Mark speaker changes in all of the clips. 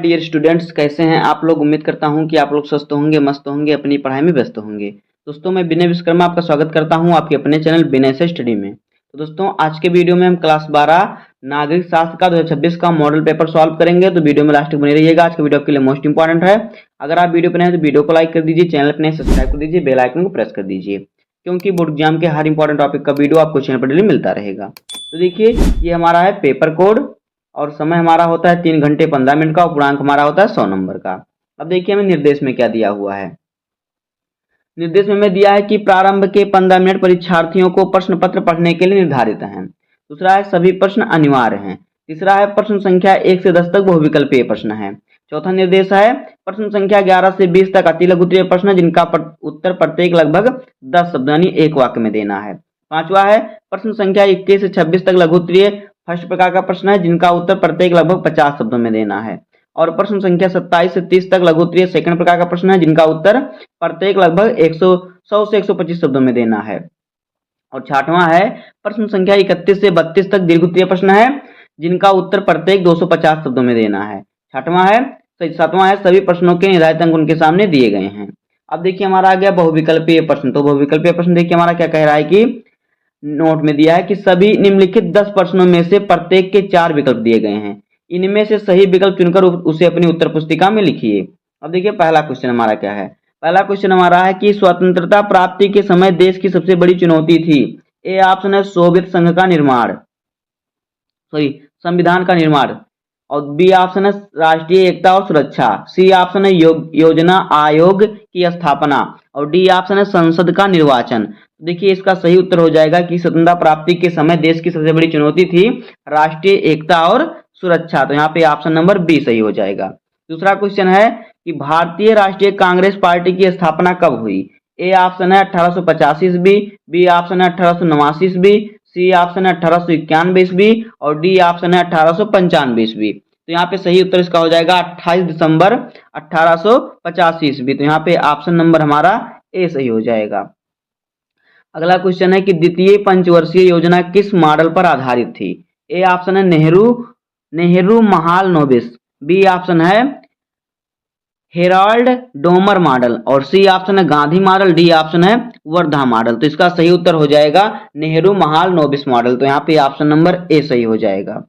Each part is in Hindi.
Speaker 1: डियर स्टूडेंट्स, कैसे हैं आप लोग। उम्मीद करता हूं कि आप लोग स्वस्थ होंगे, मस्त होंगे, अपनी पढ़ाई में व्यस्त होंगे। दोस्तों, मैं विनय विश्वकर्मा आपका स्वागत करता हूं आपके अपने चैनल विनय से स्टडी में। तो दोस्तों, आज के वीडियो में हम क्लास 12 नागरिक शास्त्र का 2026 का मॉडल पेपर सॉल्व करेंगे। तो वीडियो में लास्ट तक बने रहिएगा। आज का वीडियो आपके लिए मोस्ट इंपॉर्टेंट है। अगर आप वीडियो पर नए हैं तो वीडियो को लाइक कर दीजिए, चैनल पर नए सब्सक्राइब कर दीजिए, बेल आइकन को प्रेस कर दीजिए, क्योंकि बोर्ड एग्जाम के हर इंपॉर्टेंट टॉपिक का वीडियो आपको चैनल पर डेली मिलता रहेगा। तो देखिए, ये हमारा है पेपर कोड और समय हमारा होता है 3 घंटे 15 मिनट का और पूर्णांक हमारा होता है 100 नंबर का। अब देखिए हमें निर्देश में क्या दिया हुआ है। निर्देश में हमें दिया है कि प्रारंभ के 15 मिनट परीक्षार्थियों को प्रश्न पत्र पढ़ने के लिए निर्धारित हैं। दूसरा है सभी प्रश्न अनिवार्य हैं। तीसरा है प्रश्न संख्या 1 से 10 तक बहुविकल्पीय प्रश्न है। चौथा निर्देश है प्रश्न संख्या 11 से 20 तक अति लघु उत्तरीय प्रश्न जिनका उत्तर प्रत्येक लगभग 10 शब्द यानी एक वाक्य में देना है। पांचवा है प्रश्न संख्या 21 से 26 तक लघु उत्तरीय फर्स्ट प्रकार का प्रश्न है जिनका उत्तर प्रत्येक लगभग 50 शब्दों में देना है। और प्रश्न संख्या 27 से 30 तक लघु उत्तरीय सेकंड प्रकार का प्रश्न है जिनका उत्तर प्रत्येक लगभग 100 से 125 शब्दों में देना है। और छठवां है प्रश्न संख्या 31 से 32 तक दीर्घ उत्तरीय प्रश्न है जिनका उत्तर प्रत्येक 250 शब्दों में देना है। सातवां है सभी प्रश्नों के निर्धारित अंक उनके सामने दिए गए हैं। अब देखिए हमारा आ गया बहुविकल्पीय प्रश्न। तो बहुविकल्पीय प्रश्न देखिए हमारा क्या कह रहा है कि नोट में दिया है कि सभी निम्नलिखित 10 प्रश्नों में से प्रत्येक के 4 विकल्प दिए गए हैं। इनमें से सही विकल्प चुनकर उसे अपनी उत्तर पुस्तिका में लिखिए। अब देखिए पहला क्वेश्चन हमारा क्या है। पहला क्वेश्चन हमारा है कि स्वतंत्रता प्राप्ति के समय देश की सबसे बड़ी चुनौती थी। ए ऑप्शन है सोवियत संघ का निर्माण, संविधान का निर्माण। और बी ऑप्शन है राष्ट्रीय एकता और सुरक्षा। सी ऑप्शन है योजना आयोग की स्थापना। और डी ऑप्शन है संसद का निर्वाचन। देखिए इसका सही उत्तर हो जाएगा कि स्वतंत्रता प्राप्ति के समय देश की सबसे बड़ी चुनौती थी राष्ट्रीय एकता और सुरक्षा। तो यहाँ पे ऑप्शन नंबर बी सही हो जाएगा। दूसरा क्वेश्चन है कि भारतीय राष्ट्रीय कांग्रेस पार्टी की स्थापना कब हुई। ए ऑप्शन है 1885 ईस्वी, बी ऑप्शन है 1889 ईस्वी, सी ऑप्शन है 1891 ईस्वी और डी ऑप्शन है 1895 ईस्वी। तो यहाँ पे सही उत्तर इसका हो जाएगा 28 दिसंबर 1885 ईस्वी। तो यहाँ पे ऑप्शन नंबर हमारा ए सही हो जाएगा। अगला क्वेश्चन है कि द्वितीय पंचवर्षीय योजना किस मॉडल पर आधारित थी। ए ऑप्शन है नेहरू महालनोबिस, बी ऑप्शन है हेराल्ड डोमर मॉडल और सी ऑप्शन है गांधी मॉडल, डी ऑप्शन है वर्धा मॉडल। तो इसका सही उत्तर हो जाएगा नेहरू महालनोबिस मॉडल। तो यहाँ पे ऑप्शन नंबर ए सही हो जाएगा।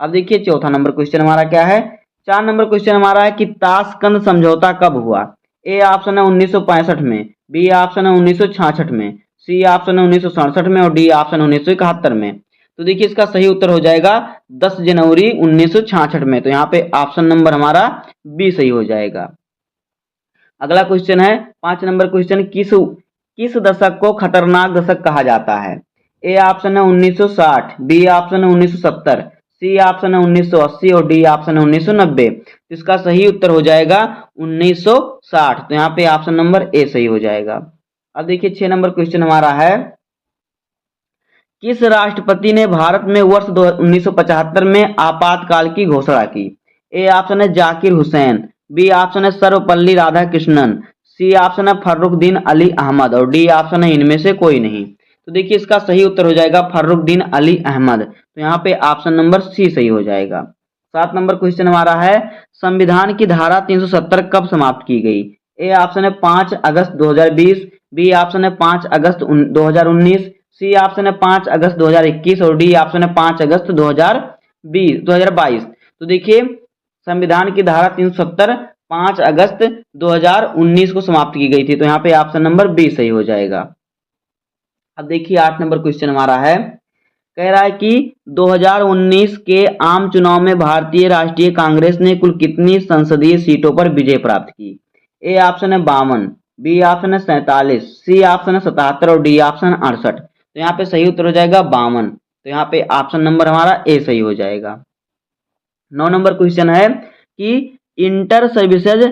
Speaker 1: अब देखिए चौथा नंबर क्वेश्चन हमारा क्या है। 4 नंबर क्वेश्चन हमारा है कि ताशकंद समझौता कब हुआ। ए ऑप्शन है 1965 में, बी ऑप्शन है 1966 में, सी ऑप्शन है 1967 में और डी ऑप्शन 1971 में। तो देखिए इसका सही उत्तर हो जाएगा 10 जनवरी 1966 में। तो यहाँ पे ऑप्शन नंबर हमारा बी सही हो जाएगा। अगला क्वेश्चन है 5 नंबर क्वेश्चन, किस दशक को खतरनाक दशक कहा जाता है। ए ऑप्शन है 1960, बी ऑप्शन है 1970, सी ऑप्शन है 1980 और डी ऑप्शन है 1990। तो इसका सही उत्तर हो जाएगा 1960। तो यहाँ पे ऑप्शन नंबर ए सही हो जाएगा। अब देखिए 6 नंबर क्वेश्चन हमारा है, किस राष्ट्रपति ने भारत में वर्ष 1975 में आपातकाल की घोषणा की। ए ऑप्शन है जाकिर हुसैन, बी ऑप्शन है सर्वपल्ली राधाकृष्णन, सी ऑप्शन है फर्रुखदीन अली अहमद और डी ऑप्शन है इनमें से कोई नहीं। तो देखिए इसका सही उत्तर हो जाएगा फर्रुखदीन अली अहमद। तो यहाँ पे ऑप्शन नंबर सी सही हो जाएगा। 7 नंबर क्वेश्चन हमारा है, संविधान की धारा 370 कब समाप्त की गई। ए ऑप्शन है 5 अगस्त 2020, बी ऑप्शन है 5 अगस्त 2019, सी ऑप्शन है 5 अगस्त 2021 और डी ऑप्शन है 5 अगस्त 2022। तो देखिए संविधान की धारा 370 5 अगस्त 2019 को समाप्त की गई थी। तो यहाँ पे ऑप्शन नंबर बी सही हो जाएगा। अब देखिए 8 नंबर क्वेश्चन हमारा है, कह रहा है कि 2019 के आम चुनाव में भारतीय राष्ट्रीय कांग्रेस ने कुल कितनी संसदीय सीटों पर विजय प्राप्त की। ए ऑप्शन है 52, बी ऑप्शन है 47, सी ऑप्शन है 77 और डी ऑप्शन 68। तो यहाँ पे सही उत्तर हो जाएगा 52। तो यहाँ पे ऑप्शन नंबर हमारा ए सही हो जाएगा। 9 नंबर क्वेश्चन है कि इंटर सर्विसेज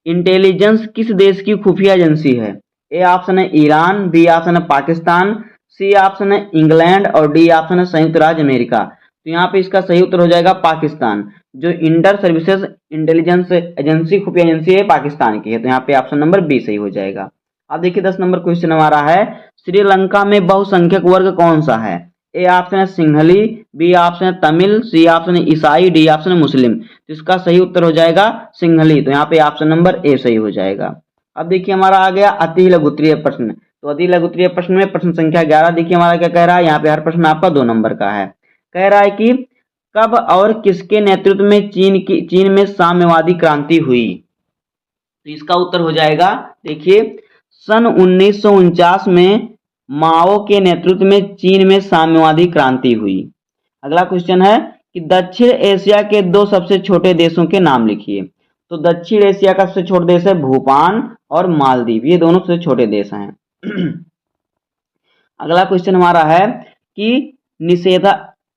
Speaker 1: इंटेलिजेंस किस देश की खुफिया एजेंसी है। ए ऑप्शन है ईरान, बी ऑप्शन है पाकिस्तान, सी ऑप्शन है इंग्लैंड और डी ऑप्शन है संयुक्त राज्य अमेरिका। तो यहाँ पे इसका सही उत्तर हो जाएगा पाकिस्तान। जो इंटर सर्विसेज इंटेलिजेंस एजेंसी खुफिया एजेंसी है पाकिस्तान की है। तो यहाँ पे ऑप्शन नंबर बी सही हो जाएगा। अब देखिए 10 नंबर क्वेश्चन हमारा है, श्रीलंका में बहुसंख्यक वर्ग कौन सा है। ए ऑप्शन है सिंहली, बी ऑप्शन है तमिल, सी ऑप्शन है ईसाई, डी ऑप्शन है मुस्लिम। तो इसका सही उत्तर हो जाएगा सिंहली। तो यहाँ पे ऑप्शन नंबर ए सही हो जाएगा। अब देखिए हमारा आ गया अति लघुत्तरीय प्रश्न। तो अति लघुत्तरीय प्रश्न में प्रश्न संख्या 11 देखिए हमारा क्या कह रहा है। यहाँ पे हर प्रश्न आपका 2 नंबर का है। कह रहा है कि कब और किसके नेतृत्व में चीन में साम्यवादी क्रांति हुई। तो इसका उत्तर हो जाएगा देखिए सन 1949 में माओ के नेतृत्व में चीन में साम्यवादी क्रांति हुई। अगला क्वेश्चन है कि दक्षिण एशिया के 2 सबसे छोटे देशों के नाम लिखिए। तो दक्षिण एशिया का सबसे छोटा देश है भूटान और मालदीव, ये दोनों सबसे छोटे देश हैं। अगला क्वेश्चन हमारा है कि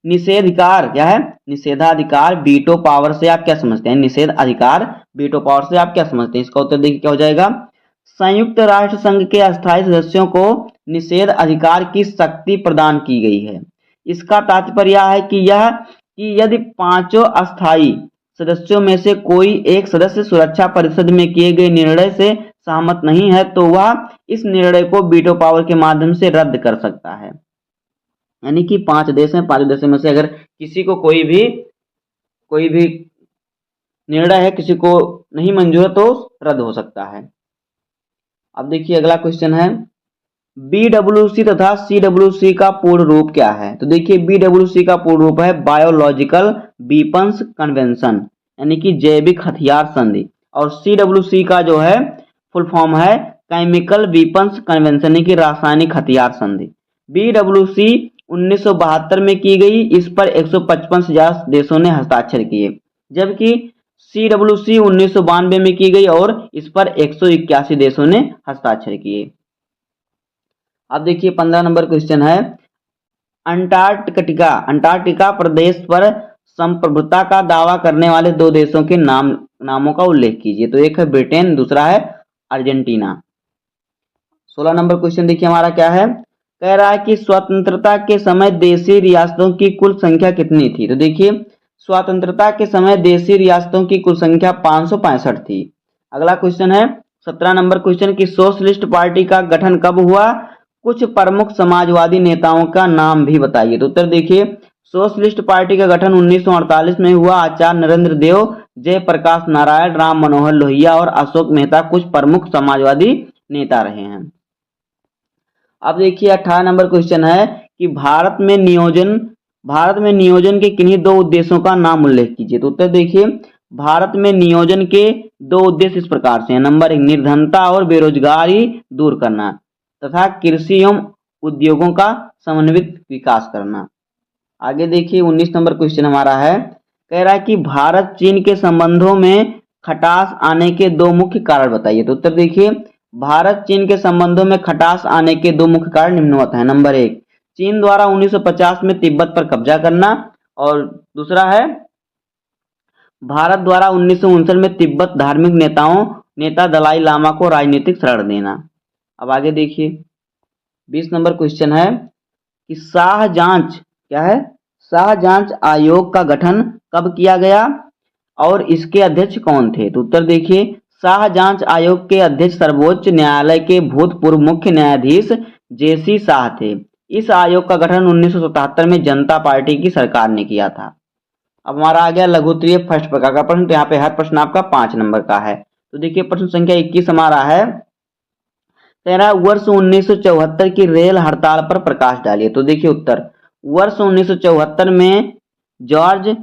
Speaker 1: निषेधाधिकार क्या है। निषेधाधिकार वीटो पावर से आप क्या समझते हैं। निषेध अधिकार वीटो पावर से आप क्या समझते हैं। इसका उत्तर देखिए क्या हो जाएगा। संयुक्त राष्ट्र संघ के अस्थायी सदस्यों को निषेध अधिकार की शक्ति प्रदान की गई है। इसका तात्पर्य यह है कि यदि 5 अस्थायी सदस्यों में से कोई एक सदस्य सुरक्षा परिषद में किए गए निर्णय से सहमत नहीं है तो वह इस निर्णय को वीटो पावर के माध्यम से रद्द कर सकता है। यानी कि 5 देश हैं, 5 देशों में से अगर किसी को कोई भी निर्णय है किसी को नहीं मंजूर है तो रद्द हो सकता है। अब देखिए अगला क्वेश्चन है BWC तथा CWC का पूर्ण रूप क्या है। तो देखिए BWC का पूर्ण रूप है बायोलॉजिकल वीपन्स कन्वेंशन, यानी कि जैविक हथियार संधि। और CWC का जो है फुल फॉर्म है केमिकल वीपन्स कन्वेंशन, यानी कि रासायनिक हथियार संधि। BWC 1972 में की गई, इस पर 155 से ज्यादा देशों ने हस्ताक्षर किए, जबकि CWC 1992 में की गई और इस पर 181 देशों ने हस्ताक्षर किए। अब देखिए 15 नंबर क्वेश्चन है अंटार्कटिका प्रदेश पर संप्रभुता का दावा करने वाले 2 देशों के नामों का उल्लेख कीजिए। तो एक है ब्रिटेन, दूसरा है अर्जेंटीना। 16 नंबर क्वेश्चन देखिए हमारा क्या है। कह रहा है कि स्वतंत्रता के समय देशी रियासतों की कुल संख्या कितनी थी। तो देखिए स्वतंत्रता के समय देशी रियासतों की कुल संख्या 565 थी। अगला क्वेश्चन है 17 नंबर क्वेश्चन की सोशलिस्ट पार्टी का गठन कब हुआ, कुछ प्रमुख समाजवादी नेताओं का नाम भी बताइए। तो उत्तर देखिए सोशलिस्ट पार्टी का गठन 1948 में हुआ। आचार्य नरेंद्र देव, जयप्रकाश नारायण, राम मनोहर लोहिया और अशोक मेहता कुछ प्रमुख समाजवादी नेता रहे हैं। अब देखिए 18 नंबर क्वेश्चन है कि भारत में नियोजन के किन्हीं 2 उद्देश्यों का नाम उल्लेख कीजिए। तो उत्तर देखिए भारत में नियोजन के 2 उद्देश्य इस प्रकार से हैं। नंबर 1 निर्धनता और बेरोजगारी दूर करना तथा कृषि एवं उद्योगों का समन्वित विकास करना। आगे देखिए 19 नंबर क्वेश्चन हमारा है। कह रहा है कि भारत चीन के संबंधों में खटास आने के 2 मुख्य कारण बताइए। तो उत्तर देखिए भारत चीन के संबंधों में खटास आने के 2 मुख्य कारण निम्नवत हैं। नंबर 1 चीन द्वारा 1950 में तिब्बत पर कब्जा करना और दूसरा है भारत द्वारा 1959 में तिब्बत धार्मिक नेता दलाई लामा को राजनीतिक शरण देना। अब आगे देखिए 20 नंबर क्वेश्चन है कि शाह जांच आयोग का गठन कब किया गया और इसके अध्यक्ष कौन थे। तो उत्तर देखिए शाह जांच आयोग के अध्यक्ष सर्वोच्च न्यायालय के भूतपूर्व मुख्य न्यायाधीश JC शाह थे। इस आयोग का गठन 1977 में जनता पार्टी की सरकार ने किया था। अब हमारा आ गया लघुत्तरीय फर्स्ट प्रकार का प्रश्न। तो यहाँ पे हर प्रश्न आपका 5 नंबर का है। तो देखिए प्रश्न संख्या 21 हमारा है। तेरह वर्ष 1974 की रेल हड़ताल पर प्रकाश डालिए। तो देखिए उत्तर वर्ष 1974 में जॉर्ज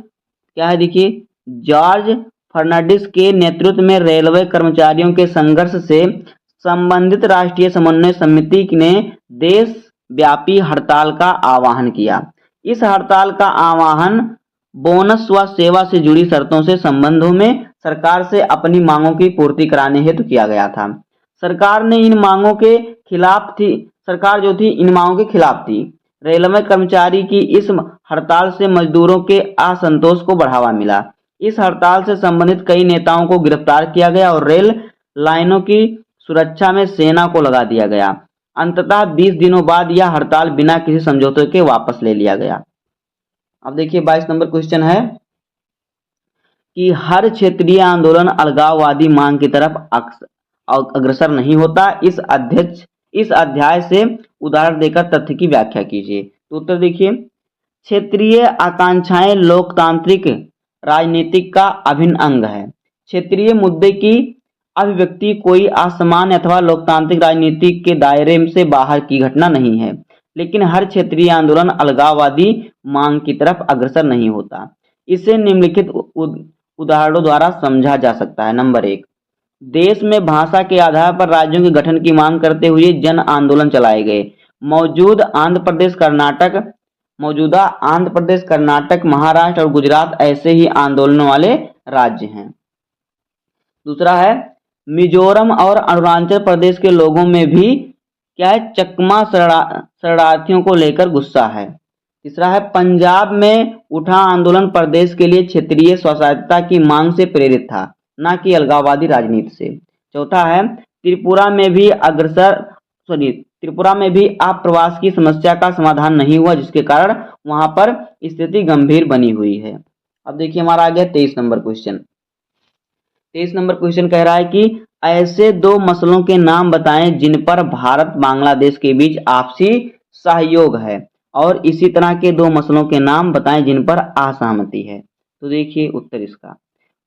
Speaker 1: फर्नांडिस के नेतृत्व में रेलवे कर्मचारियों के संघर्ष से संबंधित राष्ट्रीय समन्वय समिति ने देश व्यापी हड़ताल का आह्वान किया। इस हड़ताल का आह्वान बोनस व सेवा से जुड़ी शर्तों से संबंधों में सरकार से अपनी मांगों की पूर्ति कराने हेतु किया गया था। सरकार इन मांगों के खिलाफ थी। रेलवे कर्मचारी की इस हड़ताल से मजदूरों के असंतोष को बढ़ावा मिला। इस हड़ताल से संबंधित कई नेताओं को गिरफ्तार किया गया और रेल लाइनों की सुरक्षा में सेना को लगा दिया गया। अंततः 20 दिनों बाद यह हड़ताल बिना किसी समझौते के वापस ले लिया गया। अब देखिए 22 नंबर क्वेश्चन है कि हर क्षेत्रीय आंदोलन अलगाववादी मांग की तरफ अग्रसर नहीं होता। इस अध्याय से उदाहरण देकर तथ्य की व्याख्या कीजिए। तो उत्तर देखिए, क्षेत्रीय आकांक्षाएं लोकतांत्रिक राजनीतिक का अभिन्न अंग है। क्षेत्रीय मुद्दे की अभिव्यक्ति कोई असामान्य अथवा लोकतांत्रिक राजनीति के दायरे से बाहर की घटना नहीं है, लेकिन हर क्षेत्रीय आंदोलन अलगाववादी मांग की तरफ अग्रसर नहीं होता। इसे निम्नलिखित उदाहरणों द्वारा समझा जा सकता है। नंबर 1, देश में भाषा के आधार पर राज्यों के गठन की मांग करते हुए जन आंदोलन चलाए गए। मौजूदा आंध्र प्रदेश, कर्नाटक, महाराष्ट्र और गुजरात ऐसे ही आंदोलनों वाले राज्य हैं। दूसरा है, मिजोरम और अरुणाचल प्रदेश के लोगों में भी क्या है, चकमा शरणार्थियों को लेकर गुस्सा है। तीसरा है, पंजाब में उठा आंदोलन प्रदेश के लिए क्षेत्रीय स्वशासिता की मांग से प्रेरित था, न कि अलगाववादी राजनीति से। चौथा है, त्रिपुरा में भी आप्रवास की समस्या का समाधान नहीं हुआ, जिसके कारण वहां पर स्थिति गंभीर बनी हुई है। अब देखिए हमारा आ गया 23 नंबर क्वेश्चन। 23 नंबर क्वेश्चन कह रहा है कि ऐसे दो मसलों के नाम बताएं जिन पर भारत बांग्लादेश के बीच आपसी सहयोग है, और इसी तरह के दो मसलों के नाम बताएं जिन पर असहमति है। तो देखिए उत्तर इसका,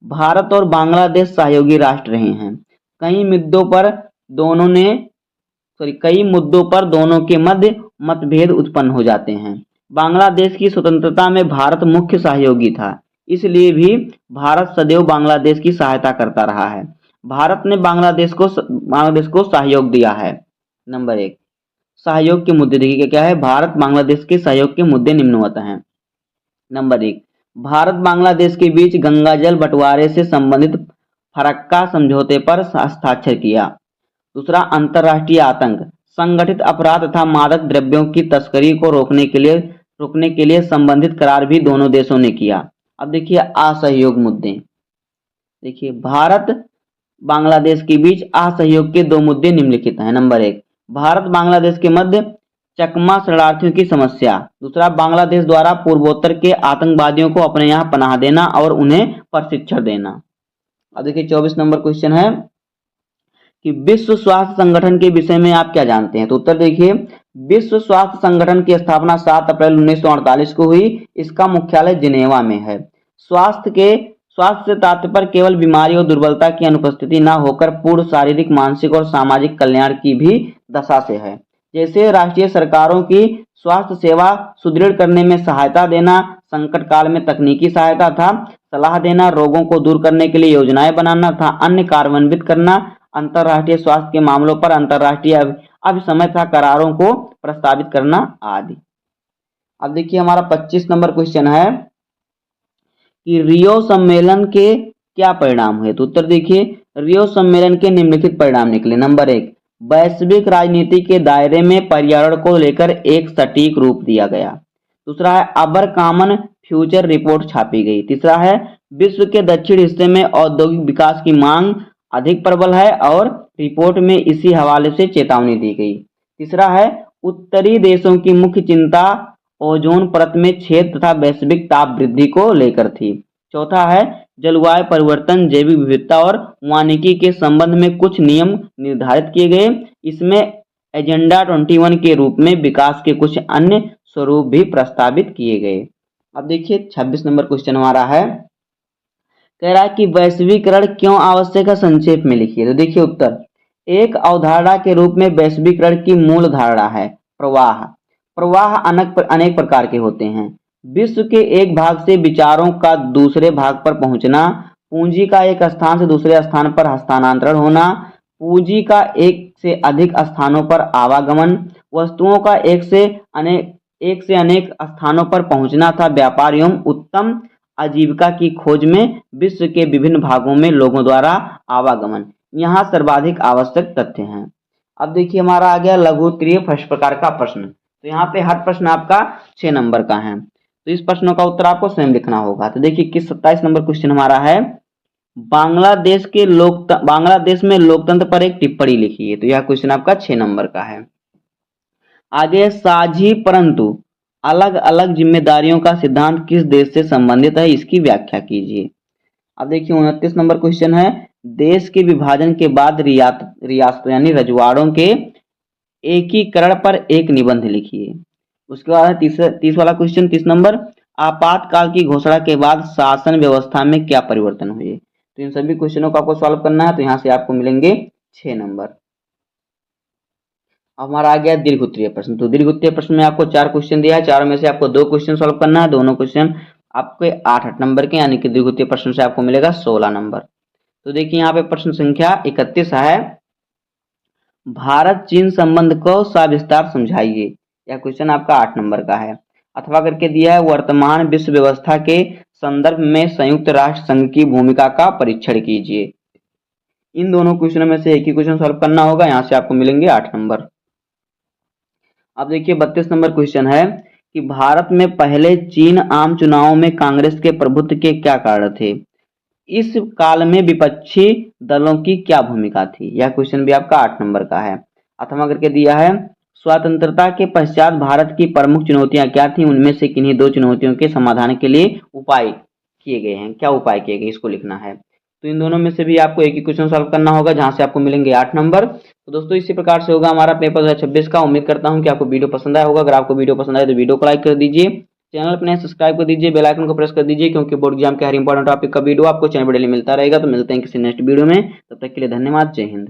Speaker 1: भारत और बांग्लादेश सहयोगी राष्ट्र रहे हैं। कई मुद्दों पर दोनों के मध्य मतभेद उत्पन्न हो जाते हैं। बांग्लादेश की स्वतंत्रता में भारत मुख्य सहयोगी था, इसलिए भी भारत सदैव बांग्लादेश की सहायता करता रहा है। भारत ने बांग्लादेश को सहयोग दिया है। नंबर 1, सहयोग के मुद्दे देखिए क्या है, भारत बांग्लादेश के सहयोग के मुद्दे निम्नवत हैं। नंबर 1, भारत बांग्लादेश के बीच गंगा जल बंटवारे से संबंधित फरक्का समझौते पर हस्ताक्षर किया। दूसरा, अंतर्राष्ट्रीय आतंक, संगठित अपराध तथा मादक द्रव्यों की तस्करी को रोकने के लिए संबंधित करार भी दोनों देशों ने किया। अब देखिए असहयोग मुद्दे, देखिए भारत बांग्लादेश के बीच असहयोग के दो मुद्दे निम्नलिखित हैं। नंबर 1, भारत बांग्लादेश के मध्य चकमा शरणार्थियों की समस्या। दूसरा, बांग्लादेश द्वारा पूर्वोत्तर के आतंकवादियों को अपने यहाँ पनाह देना और उन्हें प्रशिक्षण देना। अब देखिए 24 नंबर क्वेश्चन है कि विश्व स्वास्थ्य संगठन के विषय में आप क्या जानते हैं। तो उत्तर देखिए, विश्व स्वास्थ्य संगठन की स्थापना 7 अप्रैल 1948 को हुई। इसका मुख्यालय जिनेवा में है। स्वास्थ्य से तात्पर्य केवल बीमारी और दुर्बलता की अनुपस्थिति न होकर पूर्ण शारीरिक, मानसिक और सामाजिक कल्याण की भी दशा से है। जैसे राष्ट्रीय सरकारों की स्वास्थ्य सेवा सुदृढ़ करने में सहायता देना, संकट काल में तकनीकी सहायता था, सलाह देना, रोगों को दूर करने के लिए योजनाएं बनाना था, अन्य कार्यान्वित करना, अंतर्राष्ट्रीय स्वास्थ्य के मामलों पर अंतर्राष्ट्रीय अभिसमय तथा करारों को प्रस्तावित करना आदि। अब देखिए हमारा 25 नंबर क्वेश्चन है कि रियो सम्मेलन के क्या परिणाम हुए। तो उत्तर देखिए, रियो सम्मेलन के निम्नलिखित परिणाम निकले। नंबर 1, वैश्विक राजनीति के दायरे में पर्यावरण को लेकर एक सटीक रूप दिया गया। दूसरा है, अबर कॉमन फ्यूचर रिपोर्ट छापी गई। तीसरा है, विश्व के दक्षिण हिस्से में औद्योगिक विकास की मांग अधिक प्रबल है और रिपोर्ट में इसी हवाले से चेतावनी दी गई। तीसरा है, उत्तरी देशों की मुख्य चिंता ओजोन परत में छेद तथा वैश्विक ताप वृद्धि को लेकर थी। चौथा है, जलवायु परिवर्तन, जैविक विविधता और वानिकी के संबंध में कुछ नियम निर्धारित किए गए। इसमें एजेंडा 21 के रूप में विकास के कुछ अन्य स्वरूप भी प्रस्तावित किए गए। अब देखिए 26 नंबर क्वेश्चन हमारा है, कह रहा है कि वैश्वीकरण क्यों आवश्यक है, संक्षेप में लिखिए। तो देखिए उत्तर, एक अवधारणा के रूप में वैश्वीकरण की मूल धारणा है प्रवाह। प्रवाह अनेक प्रकार के होते हैं। विश्व के एक भाग से विचारों का दूसरे भाग पर पहुंचना, पूंजी का एक स्थान से दूसरे स्थान पर हस्तांतरण होना, पूंजी का एक से अधिक स्थानों पर आवागमन, वस्तुओं का एक से अनेक स्थानों पर पहुंचना था, व्यापार एवं उत्तम आजीविका की खोज में विश्व के विभिन्न भागों में लोगों द्वारा आवागमन, यहाँ सर्वाधिक आवश्यक तथ्य हैं। अब देखिए हमारा आ गया लघु उत्तरीय फर्स्ट प्रकार का प्रश्न। तो यहाँ पे हर प्रश्न आपका 6 नंबर का है, तो इस प्रश्नों का उत्तर आपको स्वयं लिखना होगा। तो देखिए 27 नंबर क्वेश्चन हमारा है, बांग्लादेश में लोकतंत्र पर एक टिप्पणी लिखिए। तो यह क्वेश्चन आपका 6 नंबर का है। आगे, साझी परंतु अलग अलग जिम्मेदारियों का सिद्धांत किस देश से संबंधित है, इसकी व्याख्या कीजिए। अब देखिए 29 नंबर क्वेश्चन है, देश के विभाजन के बाद रियासत यानी रजवाड़ों के एकीकरण पर एक निबंध लिखिए। उसके बाद है 30 वाला क्वेश्चन, 30 नंबर, आपातकाल की घोषणा के बाद शासन व्यवस्था में क्या परिवर्तन हुए। तो इन सभी क्वेश्चनों को आपको सॉल्व करना है, तो यहाँ से आपको मिलेंगे 6 नंबर। अब हमारा आ गया दीर्घ उत्तरीय प्रश्न। तो दीर्घ उत्तरीय प्रश्न में आपको 4 क्वेश्चन दिया है, चारों में से आपको 2 क्वेश्चन सॉल्व करना है, दोनों क्वेश्चन आपके 8-8 नंबर के, यानी कि दीर्घ उत्तरीय प्रश्न से आपको मिलेगा 16 नंबर। तो देखिए यहाँ पे प्रश्न संख्या 31 है, भारत चीन संबंध को सविस्तार समझाइए। यह क्वेश्चन आपका 8 नंबर का है। अथवा करके दिया है, वर्तमान विश्व व्यवस्था के संदर्भ में संयुक्त राष्ट्र संघ की भूमिका का परीक्षण कीजिए। इन दोनों क्वेश्चनों में से एक ही क्वेश्चन सॉल्व करना होगा, यहाँ से आपको मिलेंगे 8 नंबर। अब देखिए 32 नंबर क्वेश्चन है कि भारत में पहले चीन आम चुनावों में कांग्रेस के प्रभुत्व के क्या कारण थे। इस काल में विपक्षी दलों की क्या भूमिका थी। यह क्वेश्चन भी आपका 8 नंबर का है। अथवा करके दिया है, स्वतंत्रता के पश्चात भारत की प्रमुख चुनौतियां क्या थी, उनमें से किन्हीं 2 चुनौतियों के समाधान के लिए उपाय किए गए हैं। क्या उपाय किए गए, इसको लिखना है। तो इन दोनों में से भी आपको एक ही क्वेश्चन सॉल्व करना होगा, जहां से आपको मिलेंगे 8 नंबर। तो दोस्तों इसी प्रकार से होगा हमारा पेपर 2026 का। उम्मीद करता हूं कि आपको वीडियो पसंद आया होगा। अगर आपको वीडियो पसंद आए तो वीडियो को लाइक कर दीजिए, चैनल पर नए सब्सक्राइब कर दीजिए, बेल आइकन को प्रेस कर दीजिए, क्योंकि बोर्ड एग्जाम के हर इंपॉर्टेंट टॉपिक का वीडियो आपको चैनल पर डेली मिलता रहेगा। तो मिलते हैं किसी नेक्स्ट वीडियो में, तब तक के लिए धन्यवाद, जय हिंद।